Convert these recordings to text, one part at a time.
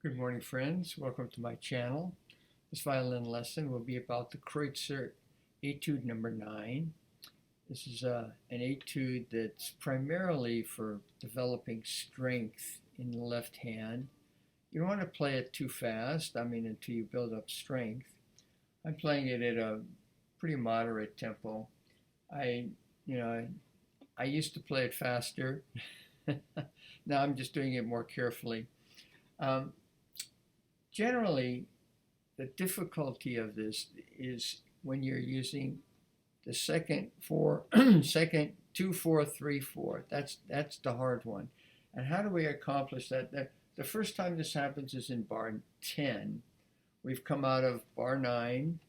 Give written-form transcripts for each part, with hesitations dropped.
Good morning, friends. Welcome to my channel. This violin lesson will be about the Kreutzer Etude number 9. This is an etude that's primarily for developing strength in the left hand. You don't want to play it too fast, until you build up strength. I'm playing it at a pretty moderate tempo. I used to play it faster. Now I'm just doing it more carefully. Generally, the difficulty of this is when you're using the second 2 4 3 4. That's the hard one. And how do we accomplish that? The first time this happens is in bar 10. We've come out of bar 9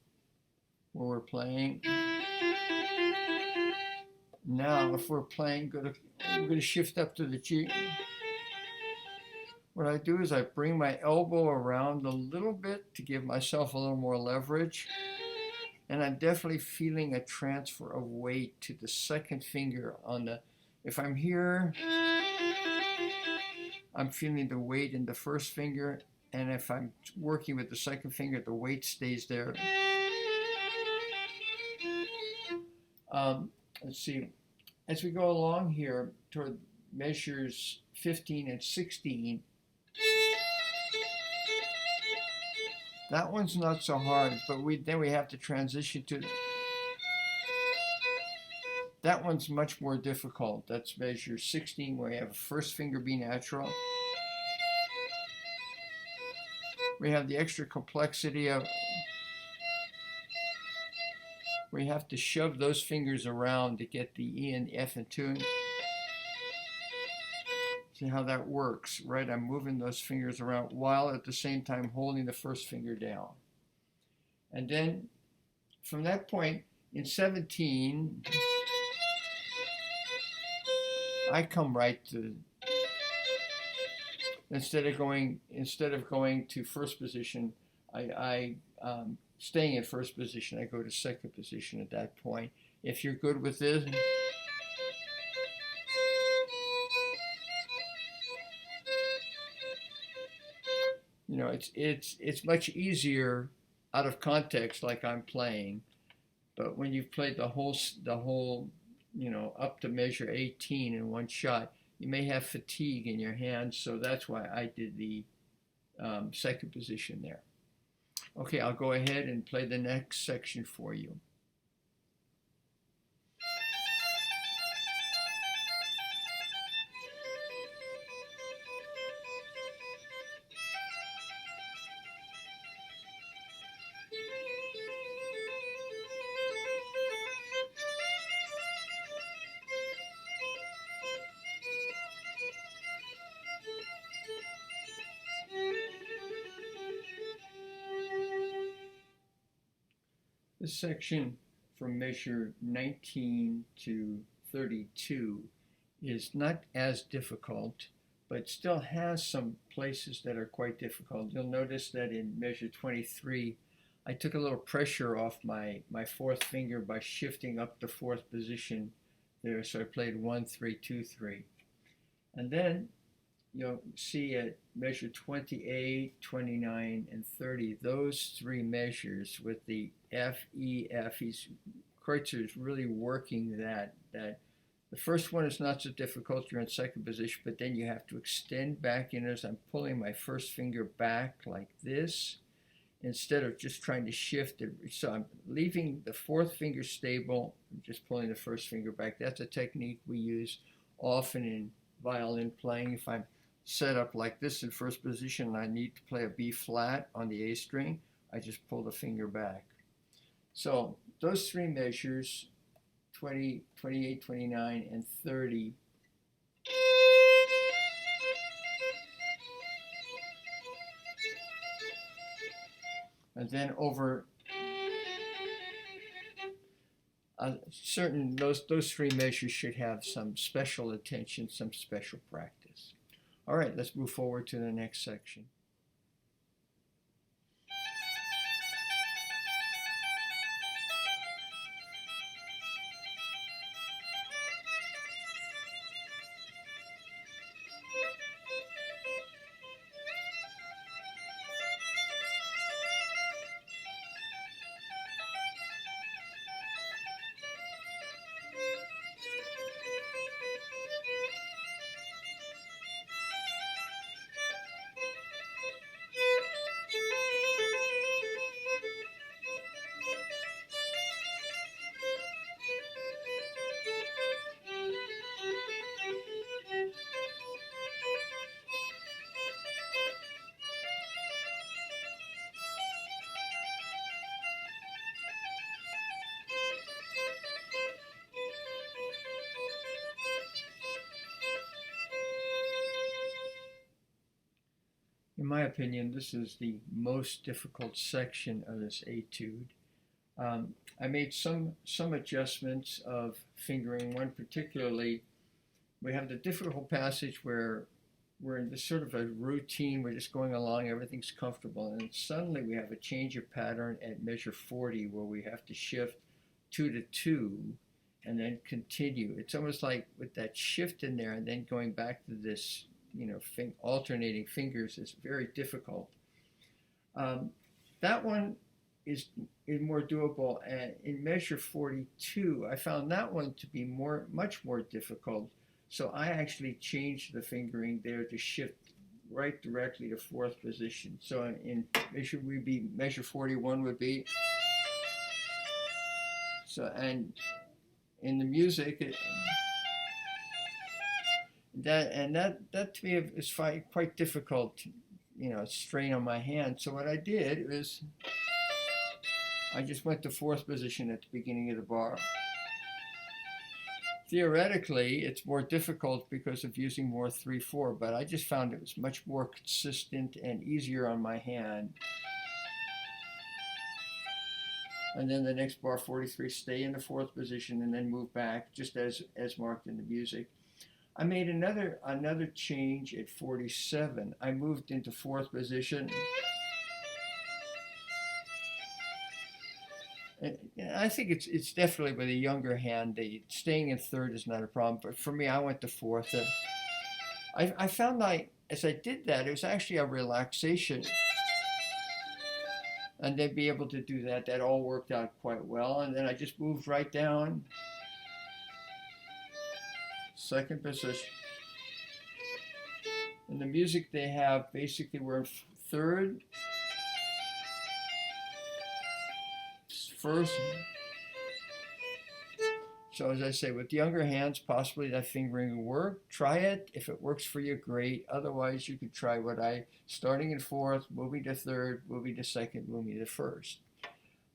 where we're playing. Now, if we're playing, we're going to shift up to the G. What I do is I bring my elbow around a little bit to give myself a little more leverage. And I'm definitely feeling a transfer of weight to the second finger on the, if I'm here, I'm feeling the weight in the first finger. And if I'm working with the second finger, the weight stays there. Let's see. As we go along here toward measures 15 and 16, that one's not so hard, but then we have to transition to, that one's much more difficult. That's measure 16, where you have first finger be natural. We have the extra complexity of, we have to shove those fingers around to get the E and F in tune. See how that works, right? I'm moving those fingers around while at the same time holding the first finger down. And then from that point in 17, I come right to, instead of going to first position, staying in first position, I go to second position at that point. If you're good with this, it's much easier out of context, like I'm playing. But when you've played the whole up to measure 18 in one shot, you may have fatigue in your hands. So that's why I did the second position there. Okay, I'll go ahead and play the next section for you. This section from measure 19 to 32 is not as difficult, but still has some places that are quite difficult. You'll notice that in measure 23, I took a little pressure off my fourth finger by shifting up the fourth position there. So I played 1, 3, 2, 3. And then you'll see at measure 28, 29, and 30, those three measures with the F, E, F, Kreutzer is really working that. The first one is not so difficult, you're in second position, but then you have to extend back in as I'm pulling my first finger back like this, instead of just trying to shift it. So I'm leaving the fourth finger stable, I'm just pulling the first finger back. That's a technique we use often in violin playing. If I'm set up like this in first position and I need to play a B flat on the A string, I just pull the finger back. So those three measures, 20, 28, 29, and 30, and then over those three measures should have some special attention, some special practice. All right, let's move forward to the next section. In my opinion, this is the most difficult section of this etude. I made some adjustments of fingering. One particularly, we have the difficult passage where we're in this sort of a routine. We're just going along, everything's comfortable, and suddenly we have a change of pattern at measure 40 where we have to shift 2 to 2 and then continue. It's almost like with that shift in there and then going back to this, alternating fingers is very difficult. That one is more doable. And in measure 42, I found that one to be much more difficult. So I actually changed the fingering there to shift right directly to fourth position. So in measure 41 would be. So, and in the music, that to me is quite difficult, strain on my hand. So what I did was I just went to fourth position at the beginning of the bar. Theoretically, it's more difficult because of using more 3/4, but I just found it was much more consistent and easier on my hand. And then the next bar, 43, stay in the fourth position and then move back, just as marked in the music. I made another change at 47. I moved into fourth position. And I think it's definitely with a younger hand, staying in third is not a problem. But for me, I went to fourth. I found as I did that, it was actually a relaxation. And then be able to do that, that all worked out quite well. And then I just moved right down. Second position. In the music they have, basically we're in third, first. So as I say, with younger hands, possibly that fingering will work. Try it. If it works for you, great. Otherwise, you could try starting in fourth, moving to third, moving to second, moving to first.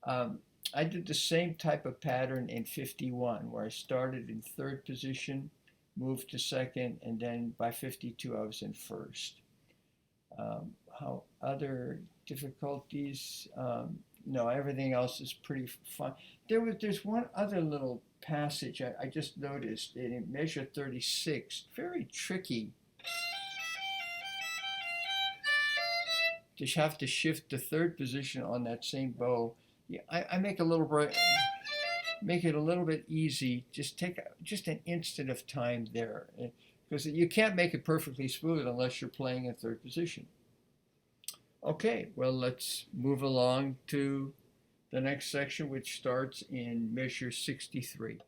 I did the same type of pattern in 51, where I started in third position, moved to second, and then by 52, I was in first. How other difficulties? No, everything else is pretty fun. There's one other little passage I just noticed in measure 36, very tricky. To have to shift to third position on that same bow. Yeah, I make a little break, make it a little bit easy. Just take just an instant of time there, because you can't make it perfectly smooth unless you're playing in third position. Okay, well, let's move along to the next section, which starts in measure 63.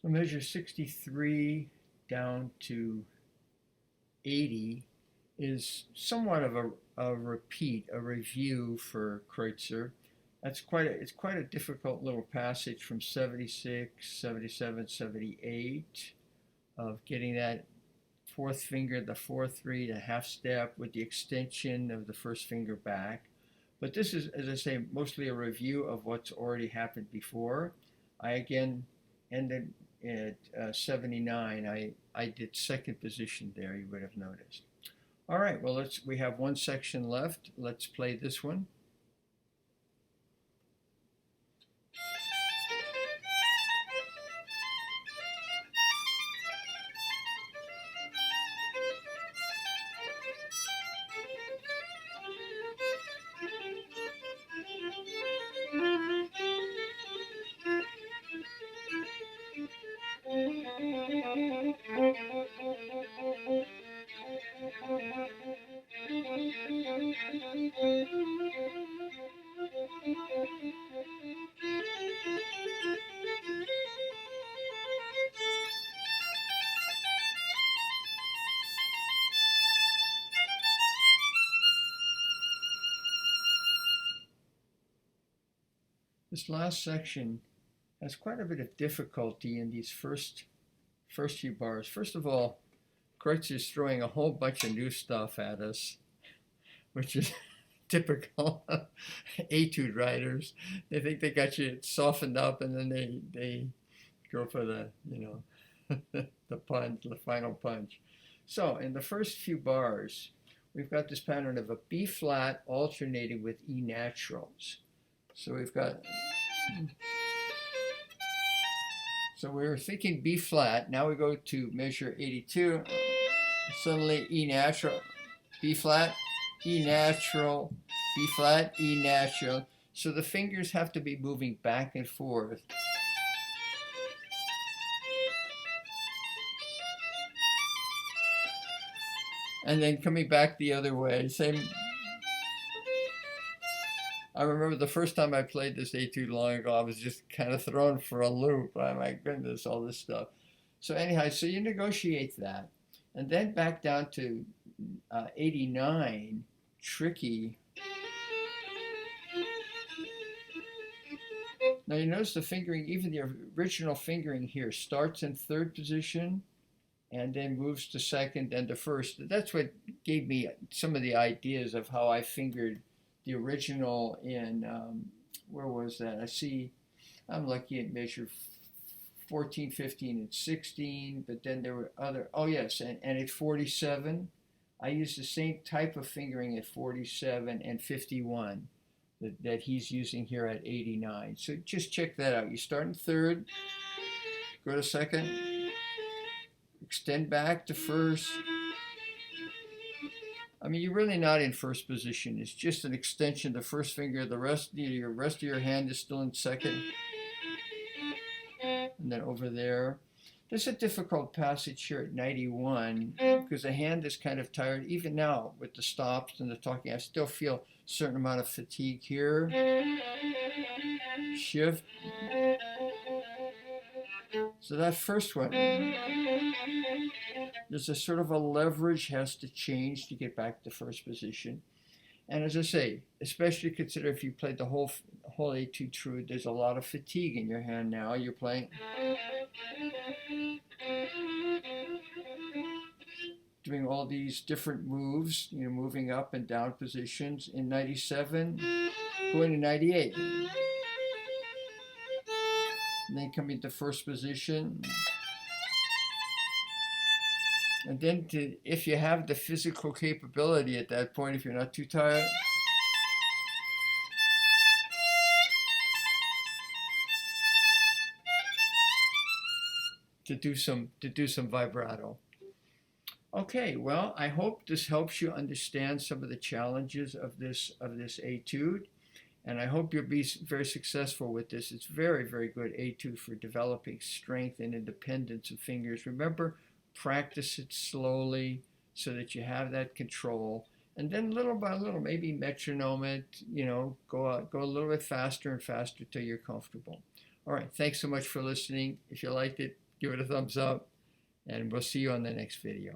So measure 63 down to 80 is somewhat of a repeat, a review for Kreutzer. It's quite a difficult little passage from 76, 77, 78 of getting that fourth finger, the 4/3, the half step with the extension of the first finger back. But this is, as I say, mostly a review of what's already happened before. I again ended at 79. I did second position there, you would have noticed. All right, well, we have one section left. Let's play this one. This last section has quite a bit of difficulty in these first few bars. First of all, Kreutzer is throwing a whole bunch of new stuff at us, which is typical of Etude writers. They think they got you softened up, and then they go for the, you know, the punch, the final punch. So in the first few bars, we've got this pattern of a B flat alternating with E naturals. So we've got, so we were thinking B flat. Now we go to measure 82. Suddenly E natural, B flat, E natural, B flat, E natural. So the fingers have to be moving back and forth. And then coming back the other way. Same. I remember the first time I played this Etude long ago, I was just kind of thrown for a loop. Oh my goodness, all this stuff. So anyhow, so you negotiate that. And then back down to 89, tricky. Now you notice the fingering, even the original fingering here, starts in third position and then moves to second and to first. That's what gave me some of the ideas of how I fingered the original in, where was that? I see, I'm lucky at measure 14, 15, and 16, but then there were other, oh yes, and at 47, I used the same type of fingering at 47 and 51 that he's using here at 89. So just check that out. You start in third, go to second, extend back to first. I mean, you're really not in first position. It's just an extension, the first finger. The rest of your hand is still in second. And then over there. There's a difficult passage here at 91 because the hand is kind of tired. Even now with the stops and the talking, I still feel a certain amount of fatigue here. Shift. So that first one, there's a sort of a leverage has to change to get back to first position. And as I say, especially consider if you played the whole Etude through, there's a lot of fatigue in your hand now. You're playing, doing all these different moves, you know, moving up and down positions. In 97, going to 98. And then coming to first position. And then if you have the physical capability at that point, if you're not too tired, to do some vibrato. Okay, well, I hope this helps you understand some of the challenges of this Etude. And I hope you'll be very successful with this. It's very, very good Etude for developing strength and independence of fingers. Remember, practice it slowly so that you have that control. And then little by little, maybe metronome it, you know, go a little bit faster and faster till you're comfortable. All right, thanks so much for listening. If you liked it, give it a thumbs up, and we'll see you on the next video.